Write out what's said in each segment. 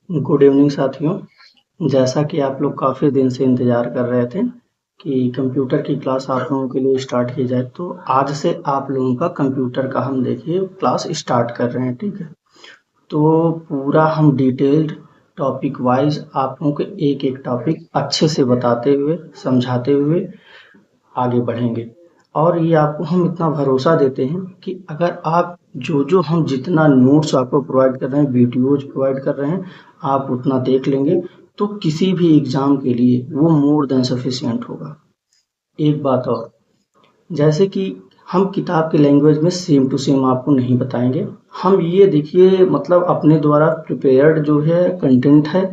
Good evening साथियों। जैसा कि आप लोग काफ़ी दिन से इंतज़ार कर रहे थे कि कंप्यूटर की क्लास आप लोगों के लिए स्टार्ट की जाए, तो आज से आप लोगों का कंप्यूटर का हम देखिए क्लास स्टार्ट कर रहे हैं। ठीक है, तो पूरा हम डिटेल्ड टॉपिक वाइज आप लोगों को एक एक टॉपिक अच्छे से बताते हुए समझाते हुए आगे बढ़ेंगे। और ये आपको हम इतना भरोसा देते हैं कि अगर आप जो हम जितना नोट्स आपको प्रोवाइड कर रहे हैं, वीडियोज प्रोवाइड कर रहे हैं, आप उतना देख लेंगे तो किसी भी एग्ज़ाम के लिए वो मोर देन सफिशिएंट होगा। एक बात और, जैसे कि हम किताब के लैंग्वेज में सेम टू सेम आपको नहीं बताएंगे। हम ये देखिए मतलब अपने द्वारा प्रिपेयर्ड जो है कंटेंट है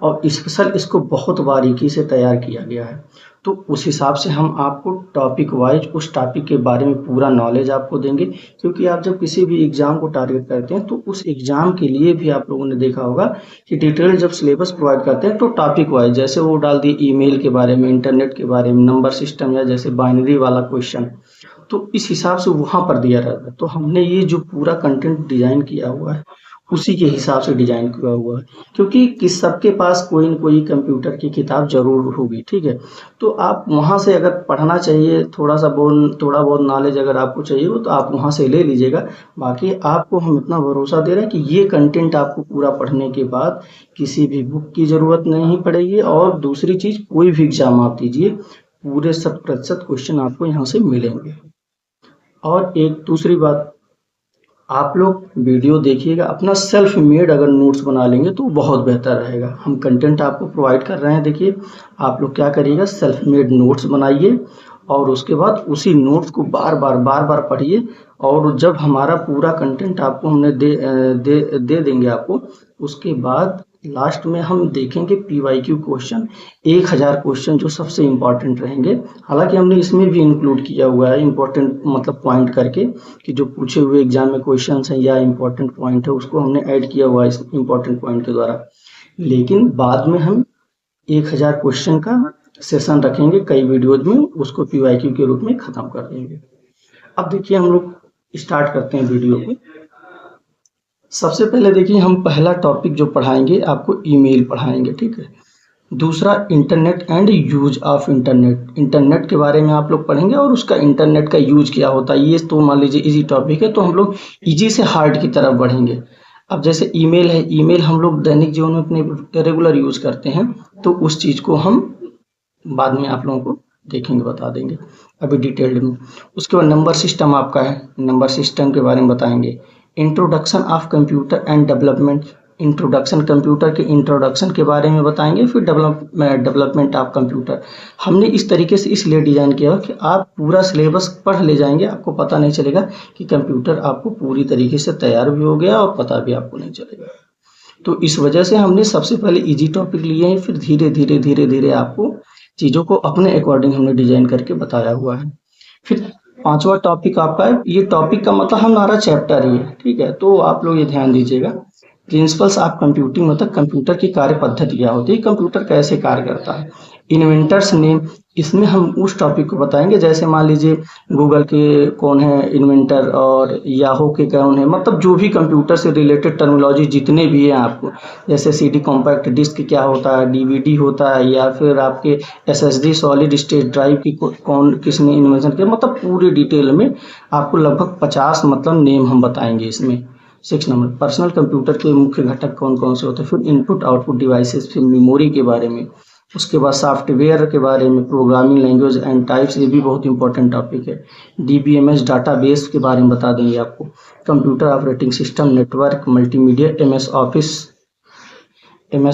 और स्पेशल इसको बहुत बारीकी से तैयार किया गया है। तो उस हिसाब से हम आपको टॉपिक वाइज उस टॉपिक के बारे में पूरा नॉलेज आपको देंगे, क्योंकि आप जब किसी भी एग्ज़ाम को टारगेट करते हैं तो उस एग्ज़ाम के लिए भी आप लोगों ने देखा होगा कि डिटेल जब सिलेबस प्रोवाइड करते हैं तो टॉपिक वाइज जैसे वो डाल दिए ईमेल के बारे में, इंटरनेट के बारे में, नंबर सिस्टम या जैसे बाइनरी वाला क्वेश्चन, तो इस हिसाब से वहाँ पर दिया रहता है। तो हमने ये जो पूरा कंटेंट डिज़ाइन किया हुआ है उसी के हिसाब से डिज़ाइन किया हुआ है, क्योंकि किस सबके पास कोई न कोई कंप्यूटर की किताब ज़रूर होगी। ठीक है, तो आप वहाँ से अगर पढ़ना चाहिए थोड़ा बहुत नॉलेज अगर आपको चाहिए हो तो आप वहाँ से ले लीजिएगा। बाकी आपको हम इतना भरोसा दे रहे हैं कि ये कंटेंट आपको पूरा पढ़ने के बाद किसी भी बुक की ज़रूरत नहीं पड़ेगी। और दूसरी चीज़, कोई भी एग्ज़ाम आप दीजिए पूरे 100% क्वेश्चन आपको यहाँ से मिलेंगे। और एक दूसरी बात, आप लोग वीडियो देखिएगा, अपना सेल्फ मेड अगर नोट्स बना लेंगे तो बहुत बेहतर रहेगा। हम कंटेंट आपको प्रोवाइड कर रहे हैं, देखिए आप लोग क्या करिएगा, सेल्फ मेड नोट्स बनाइए और उसके बाद उसी नोट्स को बार बार पढ़िए। और जब हमारा पूरा कंटेंट आपको हमने दे देंगे आपको, उसके बाद लास्ट में हम देखेंगे पीवाईक्यू क्वेश्चन, 1000 क्वेश्चन जो सबसे इम्पॉर्टेंट रहेंगे। हालांकि हमने इसमें भी इंक्लूड किया हुआ है इम्पोर्टेंट मतलब पॉइंट करके कि जो पूछे हुए एग्जाम में क्वेश्चंस हैं या इम्पोर्टेंट पॉइंट है उसको हमने ऐड किया हुआ है इस इम्पोर्टेंट पॉइंट के द्वारा। लेकिन बाद में हम 1000 क्वेश्चन का सेशन रखेंगे कई वीडियोज में, उसको पीवाईक्यू के रूप में खत्म कर देंगे। अब देखिए हम लोग स्टार्ट करते हैं वीडियो को। सबसे पहले देखिए हम पहला टॉपिक जो पढ़ाएंगे आपको ईमेल पढ़ाएंगे। ठीक है, दूसरा internet and use of internet, internet के बारे में आप लोग पढ़ेंगे और उसका इंटरनेट का यूज क्या होता है। ये तो मान लीजिए इजी टॉपिक है, तो हम लोग इजी से हार्ड की तरफ बढ़ेंगे। अब जैसे ईमेल है, ईमेल हम लोग दैनिक जीवन में अपने रेगुलर यूज करते हैं, तो उस चीज को हम बाद में आप लोगों को देखेंगे, बता देंगे अभी डिटेल्ड में। उसके बाद नंबर सिस्टम आपका है, नंबर सिस्टम के बारे में बताएंगे। Introduction of computer and development, introduction computer के इंट्रोडक्शन के बारे में बताएंगे। फिर डेवलपमेंट ऑफ कंप्यूटर। हमने इस तरीके से इसलिए डिजाइन किया कि आप पूरा सिलेबस पढ़ ले जाएंगे, आपको पता नहीं चलेगा कि कंप्यूटर आपको पूरी तरीके से तैयार भी हो गया और पता भी आपको नहीं चलेगा। तो इस वजह से हमने सबसे पहले इजी टॉपिक लिए हैं, फिर धीरे धीरे आपको चीज़ों को अपने अकॉर्डिंग हमने डिजाइन करके बताया हुआ है। फिर पांचवा टॉपिक आपका है, ये टॉपिक का मतलब हमारा चैप्टर ही है। ठीक है, तो आप लोग ये ध्यान दीजिएगा, प्रिंसिपल्स ऑफ कंप्यूटिंग मतलब कंप्यूटर की कार्य पद्धति क्या होती है, कंप्यूटर कैसे कार्य करता है। इन्वेंटर्स नेम, इसमें हम उस टॉपिक को बताएंगे, जैसे मान लीजिए गूगल के कौन है इन्वेंटर और याहू के कौन है, मतलब जो भी कंप्यूटर से रिलेटेड टर्मिनोलॉजी जितने भी हैं आपको, जैसे सीडी कॉम्पैक्ट डिस्क क्या होता है, डीवीडी होता है, या फिर आपके एसएसडी सॉलिड स्टेट ड्राइव की कौन किसने इन्वेंशन किया, मतलब पूरी डिटेल में आपको लगभग 50 मतलब नेम हम बताएंगे इसमें। 6 नंबर पर्सनल कंप्यूटर के मुख्य घटक कौन कौन से होते हैं, फिर इनपुट आउटपुट डिवाइसेस, फिर मेमोरी के बारे में, उसके बाद सॉफ्टवेयर के बारे में, प्रोग्रामिंग लैंग्वेज एंड टाइप्स, ये भी बहुत इंपॉर्टेंट टॉपिक है। डीबीएमएस डाटाबेस के बारे में बता देंगे आपको। Computer operating system, network, multimedia, MS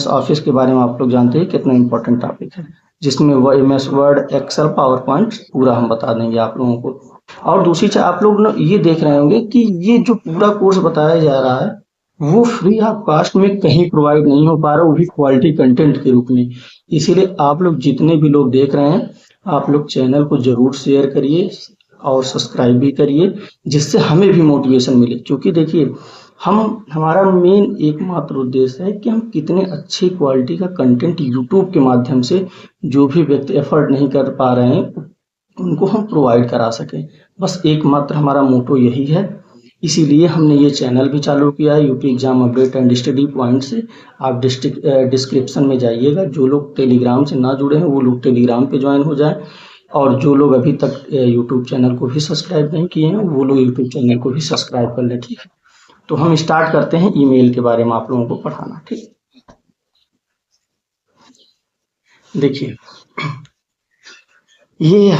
office के बारे में आप लोग जानते हैं कितना इंपॉर्टेंट टॉपिक है, जिसमें वो MS Word, Excel, PowerPoint पूरा हम बता देंगे आप लोगों को। और दूसरी चीज आप लोग ना ये देख रहे होंगे कि ये जो पूरा कोर्स बताया जा रहा है वो फ्री ऑफ कास्ट में कहीं प्रोवाइड नहीं हो पा रहा, वो भी क्वालिटी कंटेंट के रूप में। इसीलिए आप लोग जितने भी लोग देख रहे हैं, आप लोग चैनल को जरूर शेयर करिए और सब्सक्राइब भी करिए, जिससे हमें भी मोटिवेशन मिले। क्योंकि देखिए हमारा मेन एकमात्र उद्देश्य है कि हम कितने अच्छी क्वालिटी का कंटेंट यूट्यूब के माध्यम से जो भी व्यक्ति एफर्ट नहीं कर पा रहे हैं उनको हम प्रोवाइड करा सकें। बस एकमात्र हमारा मोटो यही है। इसीलिए हमने ये चैनल भी चालू किया है, UP exam update and study point से। आप डिस्क्रिप्शन में जाइएगा, जो लोग टेलीग्राम से ना जुड़े हैं वो लोग टेलीग्राम पे ज्वाइन हो जाएं, और जो लोग अभी तक यूट्यूब चैनल को भी सब्सक्राइब नहीं किए हैं वो लोग यूट्यूब चैनल को भी सब्सक्राइब कर लें, ठीक है। तो हम स्टार्ट करते हैं ईमेल के बारे में आप लोगों को पढ़ाना, ठीक। देखिए, ये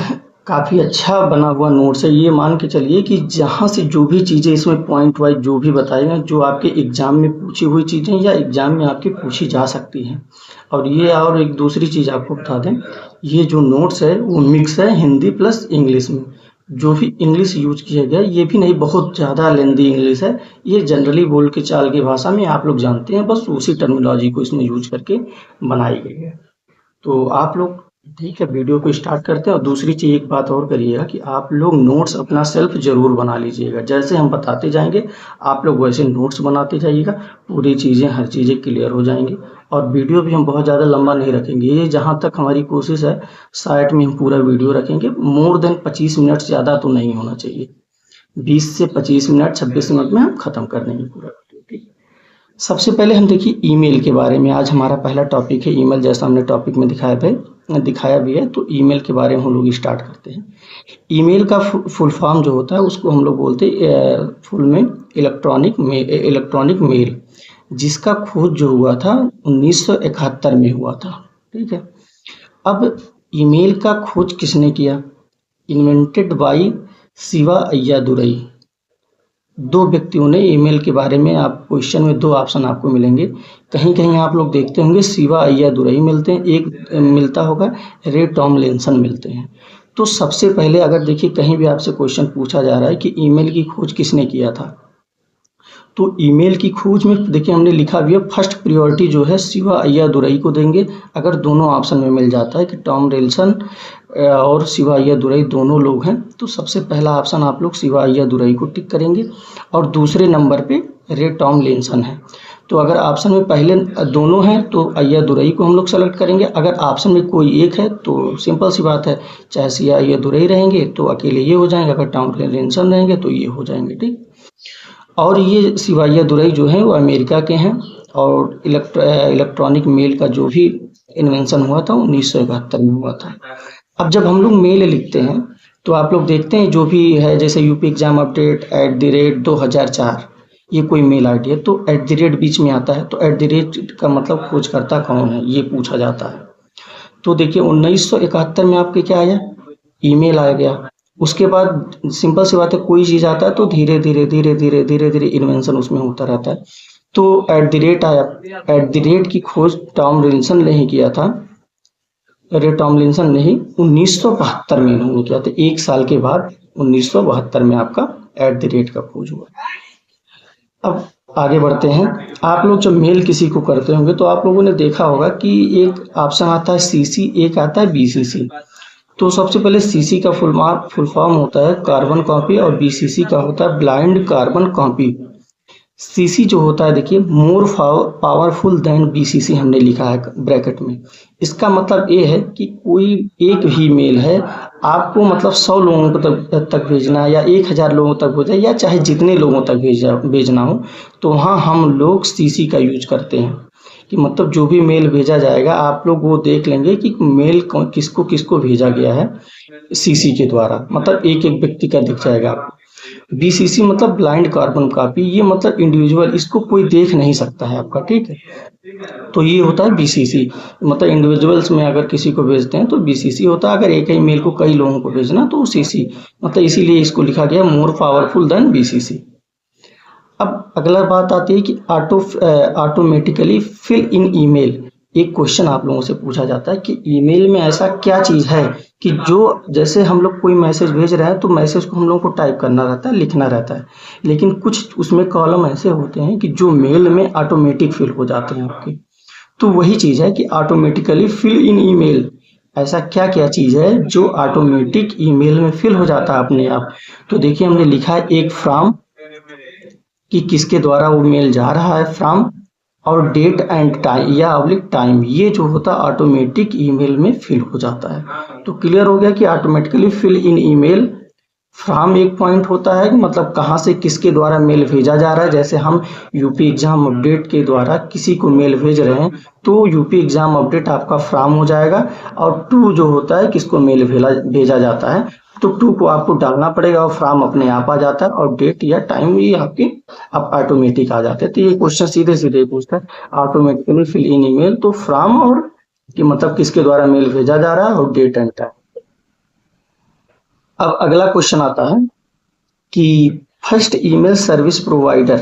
काफ़ी अच्छा बना हुआ नोट्स है। ये मान के चलिए कि जहाँ से जो भी चीज़ें इसमें पॉइंट वाइज जो भी बताई हैं, जो आपके एग्जाम में पूछी हुई चीज़ें या एग्जाम में आपकी पूछी जा सकती हैं। और ये और एक दूसरी चीज़ आपको बता दें, ये जो नोट्स है वो मिक्स है हिंदी प्लस इंग्लिश में। जो भी इंग्लिश यूज किया गया ये भी नहीं बहुत ज़्यादा लेंदी इंग्लिश है, ये जनरली बोल के चाल की भाषा में आप लोग जानते हैं, बस उसी टर्मिनोलॉजी को इसमें यूज करके बनाई गई है। तो आप लोग, ठीक है, वीडियो को स्टार्ट करते हैं। और दूसरी चीज़ एक बात और करिएगा कि आप लोग नोट्स अपना सेल्फ ज़रूर बना लीजिएगा। जैसे हम बताते जाएंगे आप लोग वैसे नोट्स बनाते जाइएगा, पूरी चीज़ें हर चीज़ें क्लियर हो जाएंगी। और वीडियो भी हम बहुत ज़्यादा लंबा नहीं रखेंगे, ये जहाँ तक हमारी कोशिश है साइट में हम पूरा वीडियो रखेंगे। मोर देन 25 मिनट ज़्यादा तो नहीं होना चाहिए, 20 से 25 मिनट 26 मिनट में हम ख़त्म कर देंगे पूरा वीडियो, ठीक है। सबसे पहले हम देखिए ईमेल के बारे में, आज हमारा पहला टॉपिक है ईमेल, जैसा हमने टॉपिक में दिखाया भी है। तो ईमेल के बारे में हम लोग स्टार्ट करते हैं। ईमेल का फुल फॉर्म जो होता है उसको हम लोग बोलते हैं फुल में इलेक्ट्रॉनिक मेल, जिसका खोज जो हुआ था 1971 में हुआ था, ठीक है। अब ईमेल का खोज किसने किया? Invented by Shiva Ayyadurai. दो व्यक्तियों ने ईमेल के बारे में, आप क्वेश्चन में दो ऑप्शन आपको मिलेंगे, कहीं कहीं आप लोग देखते होंगे शिवा अय्यादुरई मिलते हैं, एक मिलता होगा रे टॉमलिंसन मिलते हैं। तो सबसे पहले अगर देखिए कहीं भी आपसे क्वेश्चन पूछा जा रहा है कि ईमेल की खोज किसने किया था, तो ईमेल की खोज में देखिए हमने लिखा भी है फर्स्ट प्रायोरिटी जो है शिवा अय्यादुरई को देंगे। अगर दोनों ऑप्शन में मिल जाता है कि टॉम रिल्सन और शिवा अय्यादुरई दोनों लोग हैं, तो सबसे पहला ऑप्शन आप लोग शिवा अय्यादुरई को टिक करेंगे, और दूसरे नंबर पे रे टॉमलिंसन है। तो अगर ऑप्शन में पहले दोनों हैं तो अय्यादुरई को हम लोग सेलेक्ट करेंगे। अगर ऑप्शन में कोई एक है तो सिंपल सी बात है, चाहे शिवा अय्यादुरई रहेंगे तो अकेले ये हो जाएंगे, अगर टॉमलिंसन रहेंगे तो ये हो जाएंगे, ठीक। और ये शिवा अय्यादुरई जो हैं वो अमेरिका के हैं, और इलेक्ट्रॉनिक मेल का जो भी इन्वेंशन हुआ था 1971 में हुआ था। अब जब हम लोग मेल लिखते हैं तो आप लोग देखते हैं जो भी है, जैसे यूपी एग्जाम अपडेट @2004, ये कोई मेल आईडी है, तो @ बीच में आता है, तो @ का मतलब खोजकर्ता कौन है ये पूछा जाता है। तो देखिए 1971 में आपके क्या आया, ईमेल आ गया। उसके बाद सिंपल सी बात है, कोई चीज़ आता है तो धीरे धीरे इन्वेंशन उसमें होता रहता है। तो @ आया, @ की खोज टॉम रिल्सन ने ही किया था, रे टॉमलिंसन ने ही 1972 में इन्होंने किया था। एक साल के बाद 1972 में आपका @ का खोज हुआ। अब आगे बढ़ते हैं। आप लोग जब मेल किसी को करते होंगे तो आप लोगों ने देखा होगा कि एक ऑप्शन आता है CC, एक आता है BCC। तो सबसे पहले CC का फुल फॉर्म होता है कार्बन कॉपी, और BCC का होता है ब्लाइंड कार्बन कॉपी। CC जो होता है देखिए मोर पावरफुल देन BCC हमने लिखा है ब्रैकेट में। इसका मतलब ये है कि कोई एक ही मेल है, आपको मतलब 100 लोगों को तक भेजना है, या 1000 लोगों तक भेजना, या चाहे जितने लोगों तक भेजना हो, तो वहाँ हम लोग CC का यूज करते हैं। कि मतलब जो भी मेल भेजा जाएगा आप लोग वो देख लेंगे कि मेल किसको किसको भेजा गया है CC के द्वारा, मतलब एक एक व्यक्ति का दिख जाएगा आपको। BCC मतलब ब्लाइंड कार्बन कॉपी, ये मतलब इंडिविजुअल, इसको कोई देख नहीं सकता है आपका, ठीक है। तो ये होता है BCC, मतलब इंडिविजुअल्स में अगर किसी को भेजते हैं तो BCC होता है, अगर एक ही मेल को कई लोगों को भेजना तो CC, मतलब इसीलिए इसको लिखा गया मोर पावरफुल देन BCC। अब अगला बात आती है कि ऑटोमेटिकली फिल इन ईमेल। एक क्वेश्चन आप लोगों से पूछा जाता है कि ईमेल में ऐसा क्या चीज़ है कि जो, जैसे हम लोग कोई मैसेज भेज रहे हैं तो मैसेज को हम लोग को टाइप करना रहता है, लिखना रहता है, लेकिन कुछ उसमें कॉलम ऐसे होते हैं कि जो मेल में ऑटोमेटिक फिल हो जाते हैं आपके। तो वही चीज़ है कि ऑटोमेटिकली फिल इन ईमेल, ऐसा क्या क्या चीज़ है जो ऑटोमेटिक ईमेल में फिल हो जाता है अपने आप। तो देखिए हमने लिखा है एक फ्रॉम, कि किसके द्वारा वो मेल जा रहा है, फ्रॉम, और डेट एंड टाइम या टाइम, ये जो होता है ऑटोमेटिक ईमेल में फिल हो जाता है। तो क्लियर हो गया कि automatically fill in email from एक पॉइंट होता है कि मतलब कहाँ से किसके द्वारा मेल भेजा जा रहा है। जैसे हम यूपी एग्जाम अपडेट के द्वारा किसी को मेल भेज रहे हैं तो यूपी एग्जाम अपडेट आपका फ्रॉम हो जाएगा, और टू जो होता है किसको मेल भेजा जाता है, तो टू को आपको डालना पड़ेगा और फ्रॉम अपने आप आ जाता है, और डेट या टाइम ये आपकी आप ऑटोमेटिक आ जाते हैं। तो ये क्वेश्चन सीधे सीधे पूछता है ऑटोमेटिकली फिल इन ईमेल, तो फ्रॉम और कि मतलब किसके द्वारा मेल भेजा जा रहा है और डेट एंड टाइम। अब अगला क्वेश्चन आता है कि first email service provider,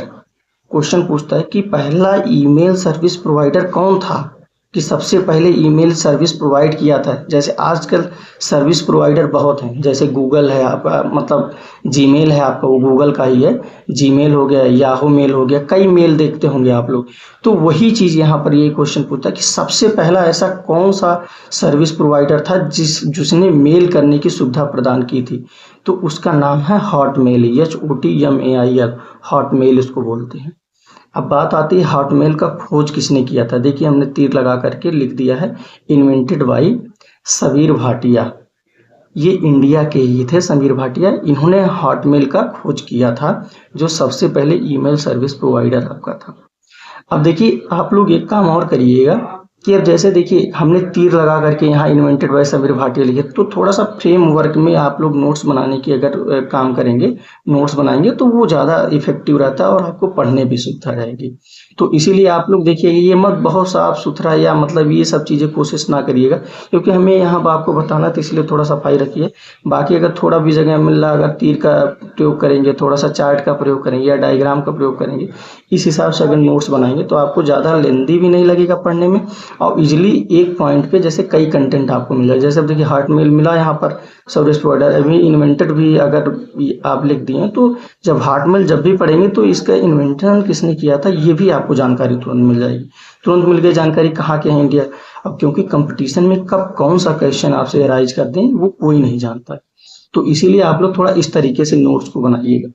question पूछता है कि पहला ईमेल सर्विस प्रोवाइडर कौन था, कि सबसे पहले ईमेल सर्विस प्रोवाइड किया था। जैसे आजकल सर्विस प्रोवाइडर बहुत हैं, जैसे गूगल है आपका, मतलब जीमेल है आपका, वो गूगल का ही है, जीमेल हो गया, याहू मेल हो गया, कई मेल देखते होंगे आप लोग। तो वही चीज़ यहाँ पर ये क्वेश्चन पूछता है कि सबसे पहला ऐसा कौन सा सर्विस प्रोवाइडर था जिसने मेल करने की सुविधा प्रदान की थी, तो उसका नाम है हॉटमेल, HOTMAIL, हॉटमेल इसको बोलते हैं। अब बात आती है हॉटमेल का खोज किसने किया था। देखिए हमने तीर लगा करके लिख दिया है, इन्वेंटेड बाय समीर भाटिया। ये इंडिया के ही थे समीर भाटिया, इन्होंने हॉटमेल का खोज किया था, जो सबसे पहले ईमेल सर्विस प्रोवाइडर आपका था। अब देखिए आप लोग एक काम और करिएगा कि अब जैसे देखिए हमने तीर लगा करके यहाँ इन्वेंटेड बाय समीर भाटिया लिखे, तो थोड़ा सा फ्रेमवर्क में आप लोग नोट्स बनाने की अगर काम करेंगे, नोट्स बनाएंगे, तो वो ज़्यादा इफेक्टिव रहता है और आपको पढ़ने भी सुविधा रहेगी। तो इसीलिए आप लोग देखिए ये मत बहुत साफ सुथरा या मतलब ये सब चीज़ें कोशिश ना करिएगा, क्योंकि हमें यहाँ आपको बताना तो इसलिए थोड़ा सफाई रखिए। बाकी अगर थोड़ा भी जगह मिल रहा, अगर तीर का प्रयोग करेंगे, थोड़ा सा चार्ट का प्रयोग करेंगे या डायग्राम का प्रयोग करेंगे, इस हिसाब से अगर नोट्स बनाएंगे तो आपको ज़्यादा लेंदी भी नहीं लगेगा पढ़ने में, और इजीली एक पॉइंट पे जैसे कई कंटेंट आपको मिल जाए। जैसे अब देखिए हॉटमेल मिला यहाँ पर सर्विस प्रोवाइडर, अभी इन्वेंटेड भी अगर आप लिख दिए तो जब हॉटमेल जब भी पढ़ेंगे तो इसका इन्वेंशन किसने किया था ये भी आपको जानकारी तुरंत मिल जाएगी। तुरंत मिल गई जानकारी कहाँ के हैं, इंडिया। अब क्योंकि कंपटीशन में कब कौन सा क्वेश्चन आपसे राइज कर दें वो कोई नहीं जानता है, तो इसीलिए आप लोग थोड़ा इस तरीके से नोट्स को बनाइएगा।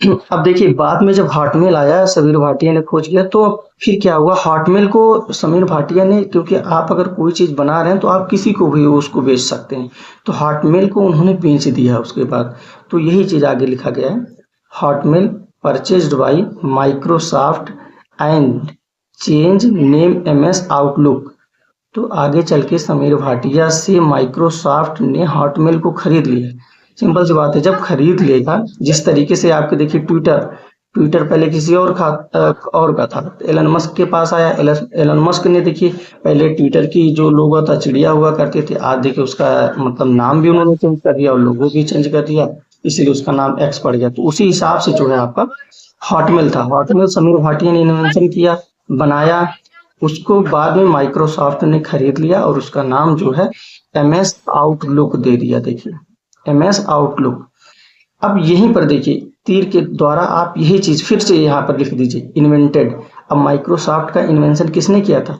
अब देखिए बाद में जब हॉटमेल आया, समीर भाटिया ने खोज किया, तो अब फिर क्या हुआ, हॉटमेल को समीर भाटिया ने, क्योंकि आप अगर कोई चीज़ बना रहे हैं तो आप किसी को भी उसको बेच सकते हैं, तो हॉटमेल को उन्होंने बेच दिया उसके बाद। तो यही चीज़ आगे लिखा गया है, Hotmail purchased bye Microsoft and change name MS outlook. तो आगे चल के समीर भाटिया से माइक्रोसॉफ्ट ने हॉटमेल को खरीद लिया। सिंपल सी बात है, जब खरीद लेगा, जिस तरीके से आपके देखिए ट्विटर ट्विटर पहले किसी और का था, एलन मस्क के पास आया। एलन मस्क ने देखिए पहले ट्विटर की जो लोगो था चिड़िया हुआ करते थे, आज देखिए उसका मतलब नाम भी उन्होंने चेंज कर दिया और लोगो भी चेंज कर दिया, इसीलिए उसका नाम एक्स पड़ गया। तो उसी हिसाब से जो है आपका हॉटमेल था, हॉटमेल समीर भाटिया ने इन्वेंशन किया, बनाया, उसको बाद में माइक्रोसॉफ्ट ने खरीद लिया और उसका नाम जो है MS आउटलुक दे दिया। देखिए MS आउटलुक। अब यहीं पर देखिए तीर के द्वारा आप यही चीज फिर से यहाँ पर लिख दीजिए, इन्वेंटेड। अब माइक्रोसॉफ्ट का इन्वेंशन किसने किया था,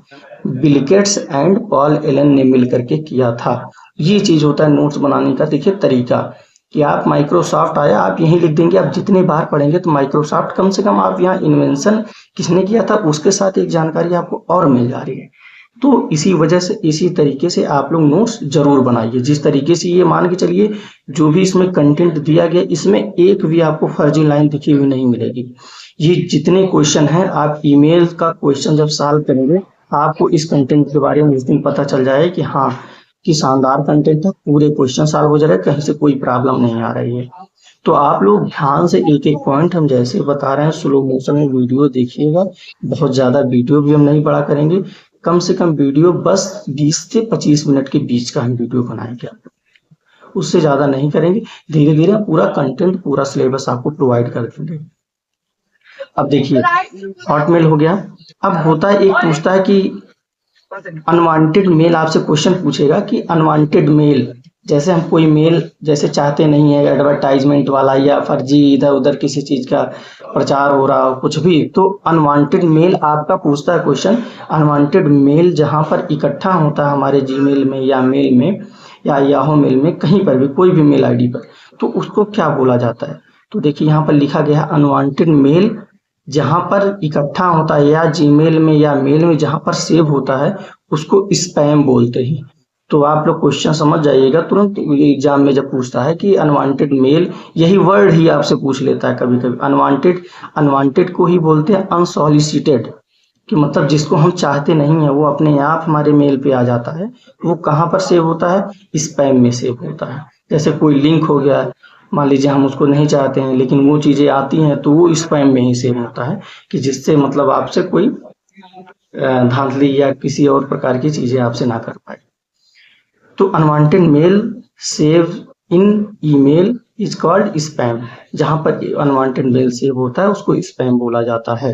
Bill Gates and Paul Allen ने मिल करके किया था। ये चीज होता है नोट्स बनाने का देखिए तरीका, कि आप माइक्रोसॉफ्ट आया आप यहीं लिख देंगे। आप जितने बार पढ़ेंगे तो माइक्रोसॉफ्ट कम से कम आप यहाँ इन्वेंशन किसने किया था उसके साथ एक जानकारी आपको और मिल जा रही है। तो इसी वजह से इसी तरीके से आप लोग नोट्स जरूर बनाइए। जिस तरीके से ये मान के चलिए जो भी इसमें कंटेंट दिया गया, इसमें एक भी आपको फर्जी लाइन दिखी हुई नहीं मिलेगी। ये जितने क्वेश्चन हैं, आप ईमेल का क्वेश्चन जब सॉल्व करेंगे आपको इस कंटेंट के बारे में उस दिन पता चल जाए कि हाँ कि शानदार कंटेंट है, पूरे क्वेश्चन सॉल्व हो जा रहे हैं, कहीं से कोई प्रॉब्लम नहीं आ रही है। तो आप लोग ध्यान से एक एक पॉइंट हम जैसे बता रहे हैं स्लो मोशन में वीडियो देखिएगा। बहुत ज्यादा वीडियो भी हम नहीं बड़ा करेंगे, कम से कम वीडियो बस 20 से 25 मिनट के बीच का हम वीडियो बनाएंगे, उससे ज्यादा नहीं करेंगे। धीरे धीरे पूरा कंटेंट पूरा सिलेबस आपको प्रोवाइड कर देंगे। अब देखिए हॉटमेल हो गया। अब होता है एक पूछता है कि अनवांटेड मेल, आपसे क्वेश्चन पूछेगा कि अनवांटेड मेल, जैसे हम कोई मेल जैसे चाहते नहीं है, एडवर्टाइजमेंट वाला या फर्जी इधर उधर किसी चीज का प्रचार हो रहा हो कुछ भी, तो अनवांटेड मेल आपका पूछता है क्वेश्चन। अनवांटेड मेल जहां पर इकट्ठा होता है हमारे जीमेल में या मेल में या याहू मेल में, कहीं पर भी कोई भी मेल आईडी पर, तो उसको क्या बोला जाता है। तो देखिए यहाँ पर लिखा गया है अनवांटेड मेल जहां पर इकट्ठा होता है या जीमेल में या मेल में जहां पर सेव होता है उसको स्पैम बोलते हैं। तो आप लोग क्वेश्चन समझ जाइएगा तुरंत एग्जाम में जब पूछता है कि अनवांटेड मेल, यही वर्ड ही आपसे पूछ लेता है कभी कभी। अनवांटेड, अनवांटेड को ही बोलते हैं अनसॉलिसिटेड, कि मतलब जिसको हम चाहते नहीं है वो अपने आप हमारे मेल पे आ जाता है। वो कहाँ पर सेव होता है? स्पैम में सेव होता है। जैसे कोई लिंक हो गया, मान लीजिए हम उसको नहीं चाहते हैं लेकिन वो चीजें आती हैं तो वो स्पैम में ही सेव होता है, कि जिससे मतलब आपसे कोई धांधली या किसी और प्रकार की चीजें आपसे ना कर पाए। तो unwanted mail save in email is called spam. जहां पर अनवांटेड मेल सेव होता है उसको स्पैम बोला जाता है।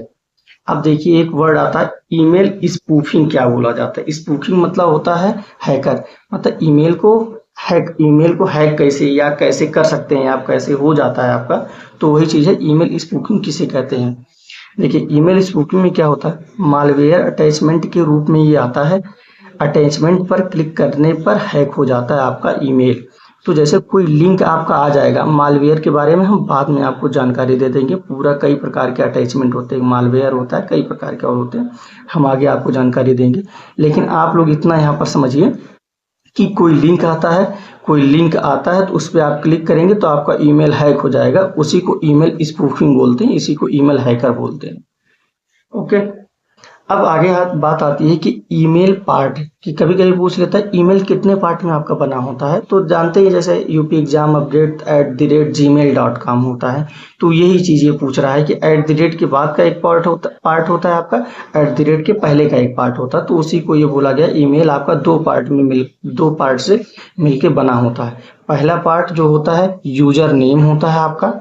अब देखिए एक वर्ड आता है ईमेल स्पूफिंग। क्या बोला जाता है? स्पूफिंग मतलब होता है हैकर। मतलब ईमेल को हैक कैसे या कैसे कर सकते हैं आप, कैसे हो जाता है आपका। तो वही चीज है ईमेल स्पूफिंग किसे कहते हैं। देखिए ईमेल स्पूफिंग में क्या होता है, मालवेयर अटैचमेंट के रूप में ये आता है। अटैचमेंट पर क्लिक करने पर हैक हो जाता है आपका ईमेल। तो जैसे कोई लिंक आपका आ जाएगा, मालवेयर के बारे में हम बाद में आपको जानकारी दे देंगे पूरा। कई प्रकार के अटैचमेंट होते हैं, मालवेयर होता है, कई प्रकार के और होते हैं, हम आगे आपको जानकारी देंगे। लेकिन आप लोग इतना यहाँ पर समझिए कि कोई लिंक आता है तो उस पर आप क्लिक करेंगे तो आपका ईमेल हैक हो जाएगा। उसी को ईमेल स्पूफिंग बोलते हैं, इसी को ईमेल हैकर बोलते हैं। ओके। अब आगे बात आती है कि ईमेल पार्ट की। कभी कभी पूछ लेता है ईमेल कितने पार्ट में आपका बना होता है। तो जानते ही जैसे यूपी एग्जाम अपडेट @gmail.com होता है। तो यही चीज ये पूछ रहा है कि @ के बाद का एक पार्ट होता है आपका, @ के पहले का एक पार्ट होता है। तो उसी को ये बोला गया ईमेल आपका दो पार्ट से मिलके बना होता है। पहला पार्ट जो होता है यूजर नेम होता है आपका,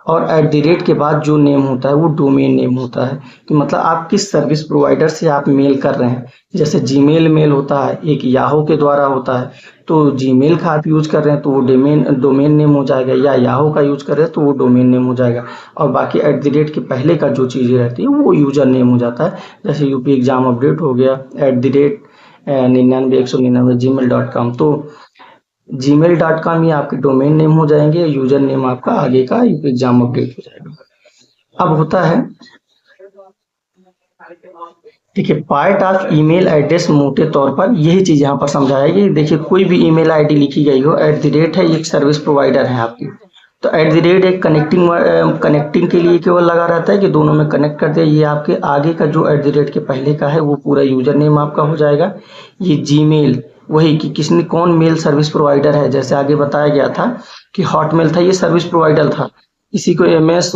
और @ के बाद जो नेम होता है वो डोमेन नेम होता है, कि मतलब आप किस सर्विस प्रोवाइडर से आप मेल कर रहे हैं। जैसे जीमेल मेल होता है, एक याहू के द्वारा होता है। तो जीमेल का आप यूज कर रहे हैं तो वो डोमेन नेम हो जाएगा, या याहू का यूज कर रहे हैं तो वो डोमेन नेम हो जाएगा। और बाकी @ के पहले का जो चीजें रहती है वो यूजर नेम हो जाता है। जैसे यूपी एग्जाम अपडेट हो गया @99 199 gmail.com। तो gmail.com ये आपके डोमेन नेम हो जाएंगे, यूजर नेम आपका आगे का एग्जाम अपडेट हो जाएगा। अब होता है, देखिए पार्ट ऑफ ईमेल एड्रेस मोटे तौर पर यही चीज यहाँ पर समझाया कि देखिए कोई भी ईमेल आईडी लिखी गई हो, @ है, एक सर्विस प्रोवाइडर है आपकी। तो @ एक कनेक्टिंग के लिए केवल लगा रहता है कि दोनों में कनेक्ट कर दे। ये आपके आगे का जो @ के पहले का है वो पूरा यूजर नेम आपका हो जाएगा। ये जीमेल वही कि किसने कौन मेल सर्विस प्रोवाइडर है। जैसे आगे बताया गया था कि हॉटमेल था, ये सर्विस प्रोवाइडर था। इसी को MS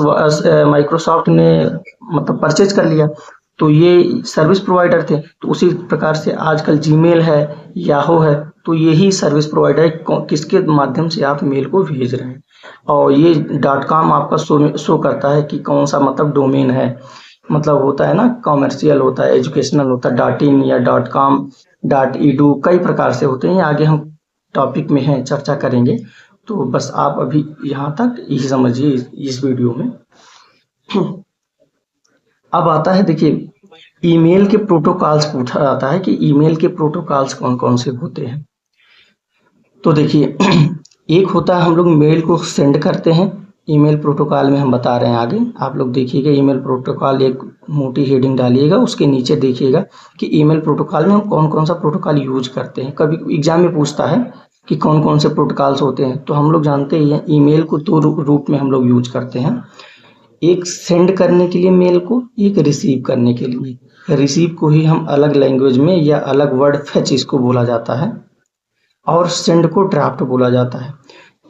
माइक्रोसॉफ्ट ने मतलब परचेज कर लिया, तो ये सर्विस प्रोवाइडर थे। तो उसी प्रकार से आजकल जीमेल है, याहू है, तो यही सर्विस प्रोवाइडर किसके माध्यम से आप मेल को भेज रहे हैं। और ये .com आपका शो करता है कि कौन सा मतलब डोमेन है। मतलब होता है ना, कॉमर्शियल होता है, एजुकेशनल होता है, .in या .com .edu, कई प्रकार से होते हैं। ये आगे हम टॉपिक में है चर्चा करेंगे। तो बस आप अभी यहाँ तक यही समझिए इस वीडियो में। अब आता है देखिए ईमेल के प्रोटोकॉल्स पूछा जाता है कि ईमेल के प्रोटोकॉल्स कौन कौन से होते हैं। तो देखिए एक होता है हम लोग मेल को सेंड करते हैं। ईमेल प्रोटोकॉल में हम बता रहे हैं आगे, आप लोग देखिएगा ईमेल प्रोटोकॉल, एक मोटी हेडिंग डालिएगा, उसके नीचे देखिएगा कि ईमेल प्रोटोकॉल में हम कौन कौन सा प्रोटोकॉल यूज करते हैं। कभी एग्जाम में पूछता है कि कौन कौन से प्रोटोकॉल्स होते हैं। तो हम लोग जानते ही हैं ईमेल को दो रूप में हम लोग यूज करते हैं, एक सेंड करने के लिए मेल को, एक रिसीव करने के लिए। रिसीव को ही हम अलग लैंग्वेज में या अलग वर्ड फेच इसको बोला जाता है, और सेंड को ड्राफ्ट बोला जाता है।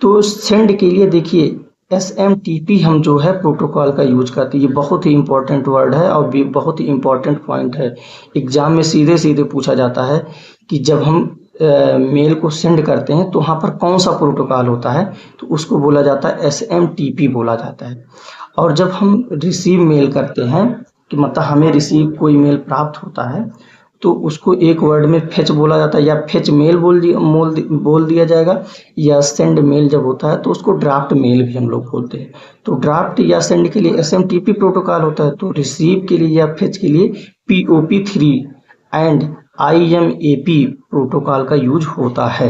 तो सेंड के लिए देखिए SMTP हम जो है प्रोटोकॉल का यूज करते हैं। ये बहुत ही इंपॉर्टेंट वर्ड है और भी बहुत ही इंपॉर्टेंट पॉइंट है। एग्जाम में सीधे सीधे पूछा जाता है कि जब हम मेल को सेंड करते हैं तो वहाँ पर कौन सा प्रोटोकॉल होता है, तो उसको बोला जाता है SMTP बोला जाता है। और जब हम रिसीव मेल करते हैं कि मतलब हमें रिसीव कोई मेल प्राप्त होता है, तो उसको एक वर्ड में फेच बोला जाता है, या फेच मेल बोल दिया जाएगा, या सेंड मेल जब होता है तो उसको ड्राफ्ट मेल भी हम लोग बोलते हैं। तो ड्राफ्ट या सेंड के लिए SMTP प्रोटोकॉल होता है, तो रिसीव के लिए या फेच के लिए POP3 एंड IMAP प्रोटोकॉल का यूज होता है।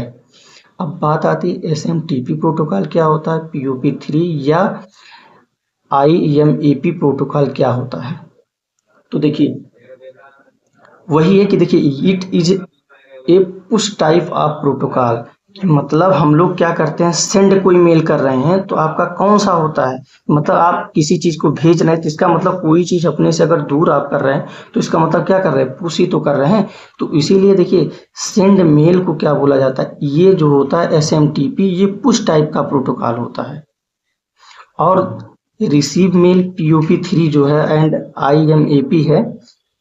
अब बात आती है SMTP प्रोटोकॉल क्या होता है, POP3 या IMAP प्रोटोकॉल क्या होता है। तो देखिए वही है कि देखिए it is a push type of protocol, मतलब हम लोग क्या करते हैं, सेंड कोई मेल कर रहे हैं तो आपका कौन सा होता है, मतलब आप किसी चीज को भेज रहे हैं तो इसका मतलब कोई चीज अपने से अगर दूर आप कर रहे हैं तो इसका मतलब क्या कर रहे हैं, पुश ही तो कर रहे हैं। तो इसीलिए देखिए सेंड मेल को क्या बोला जाता है, ये जो होता है SMTP, ये पुश टाइप का प्रोटोकॉल होता है। और रिसीव मेल POP3 जो है एंड IMAP है,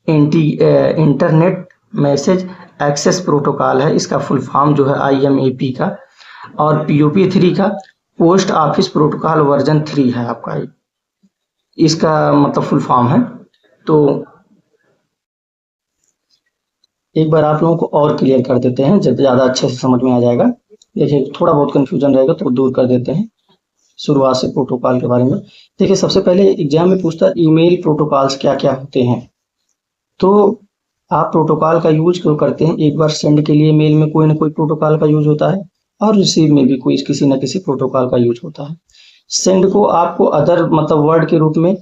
इंटरनेट मैसेज एक्सेस प्रोटोकॉल है, इसका फुल फॉर्म जो है IMAP का, और POP3 का पोस्ट ऑफिस प्रोटोकॉल वर्जन 3 है आपका, इसका मतलब फुल फॉर्म है। तो एक बार आप लोगों को और क्लियर कर देते हैं, जब ज़्यादा अच्छे से समझ में आ जाएगा। देखिए थोड़ा बहुत कंफ्यूजन रहेगा तो दूर कर देते हैं शुरुआत से प्रोटोकॉल के बारे में। देखिए सबसे पहले एग्जाम में पूछता है ईमेल प्रोटोकॉल्स क्या क्या होते हैं। तो आप प्रोटोकॉल का यूज क्यों करते हैं, एक बार सेंड के लिए मेल में कोई ना कोई प्रोटोकॉल का यूज होता है और रिसीव में भी कोई किसी न किसी प्रोटोकॉल का यूज होता है। सेंड को आपको अदर मतलब वर्ड के रूप में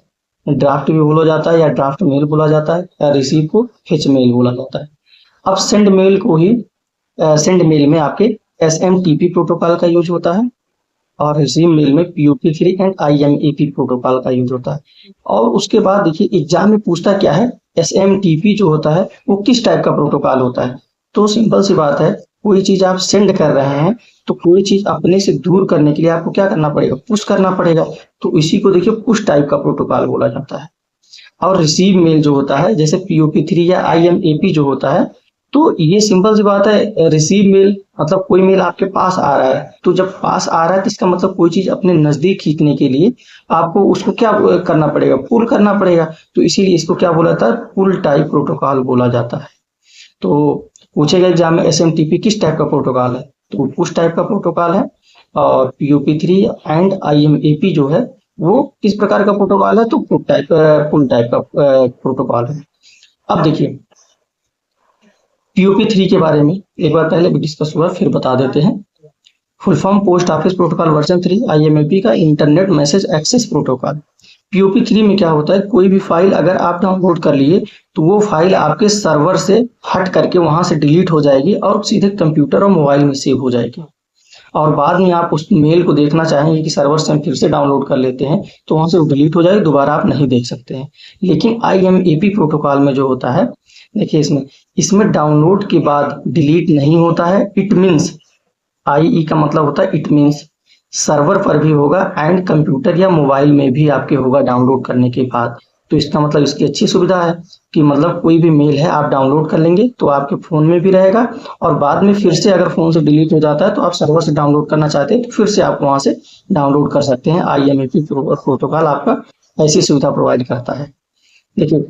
ड्राफ्ट भी बोला जाता है या ड्राफ्ट मेल बोला जाता है, या रिसीव को फेच मेल बोला जाता है। अब सेंड मेल को ही सेंड मेल में आपके SMTP प्रोटोकॉल का यूज होता है और रिसीव मेल में POP3 एंड IMAP प्रोटोकॉल का यूज होता है। और उसके बाद देखिए एग्जाम में पूछता क्या है, SMTP जो होता है वो किस टाइप का प्रोटोकॉल होता है। तो सिंपल सी बात है, कोई चीज आप सेंड कर रहे हैं तो कोई चीज अपने से दूर करने के लिए आपको क्या करना पड़ेगा, पुश करना पड़ेगा। तो इसी को देखिए पुश टाइप का प्रोटोकॉल बोला जाता है। और रिसीव मेल जो होता है जैसे POP3 या IMAP जो होता है, तो ये सिंपल सी बात है, रिसीव मेल मतलब कोई मेल आपके पास आ रहा है, तो जब पास आ रहा है तो इसका मतलब कोई चीज अपने नजदीक खींचने के लिए आपको उसको क्या करना पड़ेगा, पुल करना पड़ेगा। तो इसीलिए इसको क्या बोला जाता है, पुल टाइप प्रोटोकॉल बोला जाता है। तो पूछेगा एग्जाम में SMTP किस टाइप का प्रोटोकॉल है, तो पुश टाइप का प्रोटोकॉल है। और POP3 एंड IMAP जो है वो किस प्रकार का प्रोटोकॉल है, तो पुल टाइप का प्रोटोकॉल है। अब देखिए POP3 के बारे में एक बार पहले भी डिस्कस हुआ, फिर बता देते हैं। Full form post office protocol version 3, IMAP का internet message access protocol. POP3 में क्या होता है, कोई भी फाइल अगर आप डाउनलोड कर लिए तो वो फाइल आपके सर्वर से हट करके वहां से डिलीट हो जाएगी और सीधे कंप्यूटर और मोबाइल में सेव हो जाएगी। और बाद में आप उस मेल को देखना चाहेंगे कि सर्वर से हम फिर से डाउनलोड कर लेते हैं तो वहां से वो डिलीट हो जाएगी, दोबारा आप नहीं देख सकते हैं। लेकिन IMAP प्रोटोकॉल में जो होता है, देखिए इसमें डाउनलोड के बाद डिलीट नहीं होता है। इट मीन्स IE का मतलब होता है इट मीन्स सर्वर पर भी होगा एंड कंप्यूटर या मोबाइल में भी आपके होगा डाउनलोड करने के बाद। तो इसका मतलब इसकी अच्छी सुविधा है कि मतलब कोई भी मेल है आप डाउनलोड कर लेंगे तो आपके फोन में भी रहेगा, और बाद में फिर से अगर फोन से डिलीट हो जाता है तो आप सर्वर से डाउनलोड करना चाहते हैं तो फिर से आप वहां से डाउनलोड कर सकते हैं। IMAP प्रोटोकॉल आपका ऐसी सुविधा प्रोवाइड करता है। देखिए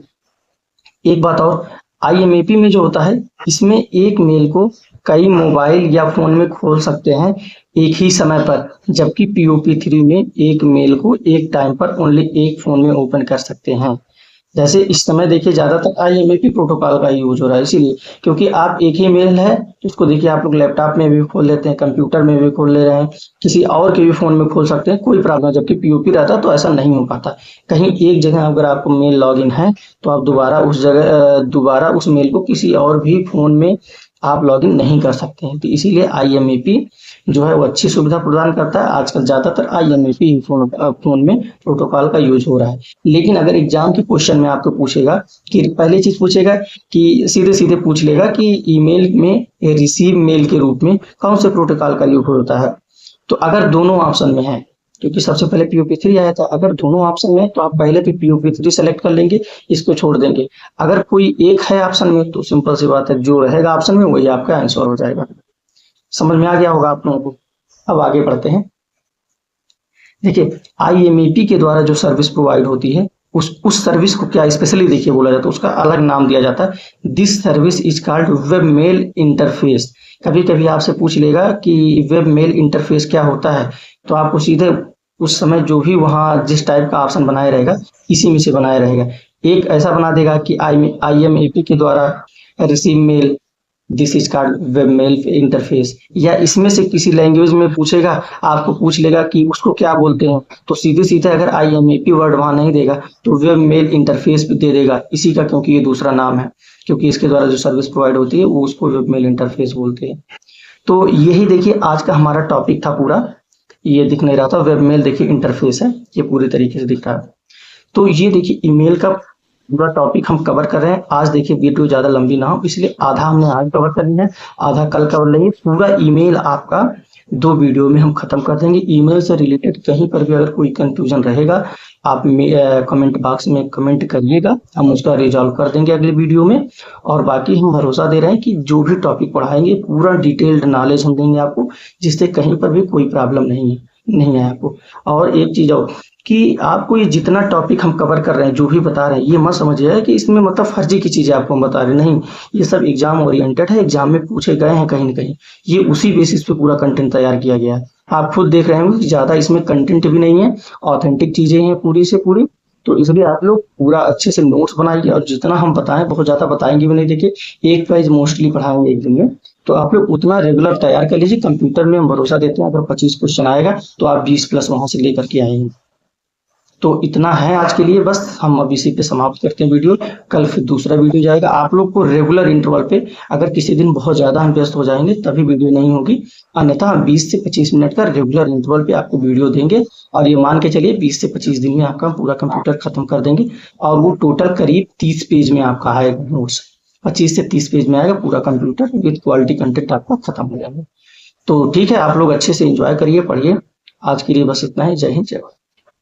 एक बात और, IMAP में जो होता है इसमें एक मेल को कई मोबाइल या फोन में खोल सकते हैं एक ही समय पर, जबकि POP3 में एक मेल को एक टाइम पर ओनली एक फोन में ओपन कर सकते हैं। जैसे इस समय देखिए ज्यादातर IMAP प्रोटोकॉल का यूज हो रहा है, इसीलिए क्योंकि आप एक ही मेल है उसको देखिए आप लोग लैपटॉप में भी खोल लेते हैं, कंप्यूटर में भी खोल ले रहे हैं, किसी और के भी फोन में खोल सकते हैं, कोई प्रॉब्लम। जबकि POP रहता तो ऐसा नहीं हो पाता। कहीं एक जगह अगर आपको मेल लॉगिन है तो आप दोबारा उस मेल को किसी और भी फोन में आप लॉगिन नहीं कर सकते हैं। तो इसीलिए IMAP जो है वो अच्छी सुविधा प्रदान करता है। आजकल ज्यादातर IMAP फोन में प्रोटोकॉल का यूज हो रहा है। लेकिन अगर एग्जाम के क्वेश्चन में आपको पूछेगा कि पहले चीज पूछेगा कि सीधे सीधे पूछ लेगा कि ईमेल में रिसीव मेल के रूप में कौन से प्रोटोकॉल का यूज होता है। तो अगर दोनों ऑप्शन में है, क्योंकि सबसे पहले POP3 आया था, अगर दोनों ऑप्शन में तो आप पहले भी POP3 सेलेक्ट कर लेंगे, इसको छोड़ देंगे। अगर कोई एक है ऑप्शन में तो सिंपल सी बात है, जो रहेगा ऑप्शन में वही आपका आंसर हो जाएगा। समझ में आ गया होगा आप लोगों को। अब आगे बढ़ते हैं। देखिए IMAP के द्वारा जो सर्विस प्रोवाइड होती है उस सर्विस को क्या स्पेशली देखिए बोला जाता है, उसका अलग नाम दिया जाता है। This service is called web mail interface. कभी कभी आपसे पूछ लेगा कि वेब मेल इंटरफेस क्या होता है, तो आपको सीधे उस समय जो भी वहां जिस टाइप का ऑप्शन बनाया रहेगा इसी में से बनाया रहेगा। एक ऐसा बना देगा कि IMAP के द्वारा receive mail, this is called web mail interface. या इसमें से किसी लैंग्वेज में पूछेगा, आपको पूछ लेगा कि उसको क्या बोलते हैं, तो सीधे सीधे अगर IMAP वर्ड वहां नहीं देगा तो वेब मेल इंटरफेस भी दे देगा इसी का, क्योंकि ये दूसरा नाम है, क्योंकि इसके द्वारा जो सर्विस प्रोवाइड होती है वो उसको वेब मेल इंटरफेस बोलते हैं। तो यही देखिए आज का हमारा टॉपिक था पूरा। ये दिख नहीं रहा था, वेब मेल देखिए इंटरफेस है, ये पूरी तरीके से दिख रहा है। तो ये देखिए ईमेल का पूरा टॉपिक हम कवर कर रहे हैं। आज देखिए वीडियो ज्यादा लंबी ना हो, इसलिए आधा हमने आज कवर करनी है, आधा कल कवर लेंगे। पूरा ईमेल आपका 2 वीडियो में हम खत्म कर देंगे। ईमेल से रिलेटेड कहीं पर भी अगर कोई कंफ्यूजन रहेगा, आप कमेंट बॉक्स में कमेंट करिएगा, हम उसका रिजॉल्व कर देंगे अगले वीडियो में। और बाकी हम भरोसा दे रहे हैं कि जो भी टॉपिक पढ़ाएंगे पूरा डिटेल्ड नॉलेज हम देंगे आपको, जिससे कहीं पर भी कोई प्रॉब्लम नहीं है आपको। और एक चीज और कि आपको ये जितना टॉपिक हम कवर कर रहे हैं, जो भी बता रहे हैं, ये मत समझिए कि इसमें मतलब फर्जी की चीजें आपको हम बता रहे हैं, नहीं। ये सब एग्जाम ओरिएंटेड है, एग्जाम में पूछे गए हैं कहीं ना कहीं, ये उसी बेसिस पे पूरा कंटेंट तैयार किया गया है। आप खुद देख रहे होंगे कि ज्यादा इसमें कंटेंट भी नहीं है, ऑथेंटिक चीजें हैं पूरी से पूरी। तो इसलिए आप लोग पूरा अच्छे से नोट्स बनाइए, और जितना हम बताएं बहुत ज्यादा बताएंगे भी नहीं। देखिए एक पेज मोस्टली पढ़ाएंगे एक दिन में, तो आप लोग उतना रेगुलर तैयार कर लीजिए। कंप्यूटर में हम भरोसा देते हैं, अगर 25 क्वेश्चन आएगा तो आप 20 प्लस वहां से लेकर के आएंगे। तो इतना है आज के लिए, बस हम अब इसी पे समाप्त करते हैं वीडियो। कल फिर दूसरा वीडियो जाएगा। आप लोग को रेगुलर इंटरवल पे, अगर किसी दिन बहुत ज्यादा हम व्यस्त हो जाएंगे तभी वीडियो नहीं होगी, अन्यथा हम 20 से 25 मिनट का रेगुलर इंटरवल पे आपको वीडियो देंगे। और ये मान के चलिए 20 से 25 दिन में आपका पूरा कंप्यूटर खत्म कर देंगे, और वो टोटल करीब 30 पेज में आपका आएगा नोट्स। 25 से 30 पेज में आएगा पूरा कंप्यूटर विद क्वालिटी कंटेंट आपका खत्म हो जाएगा। तो ठीक है, आप लोग अच्छे से एंजॉय करिए, पढ़िए। आज के लिए बस इतना ही। जय हिंद, जय भारत।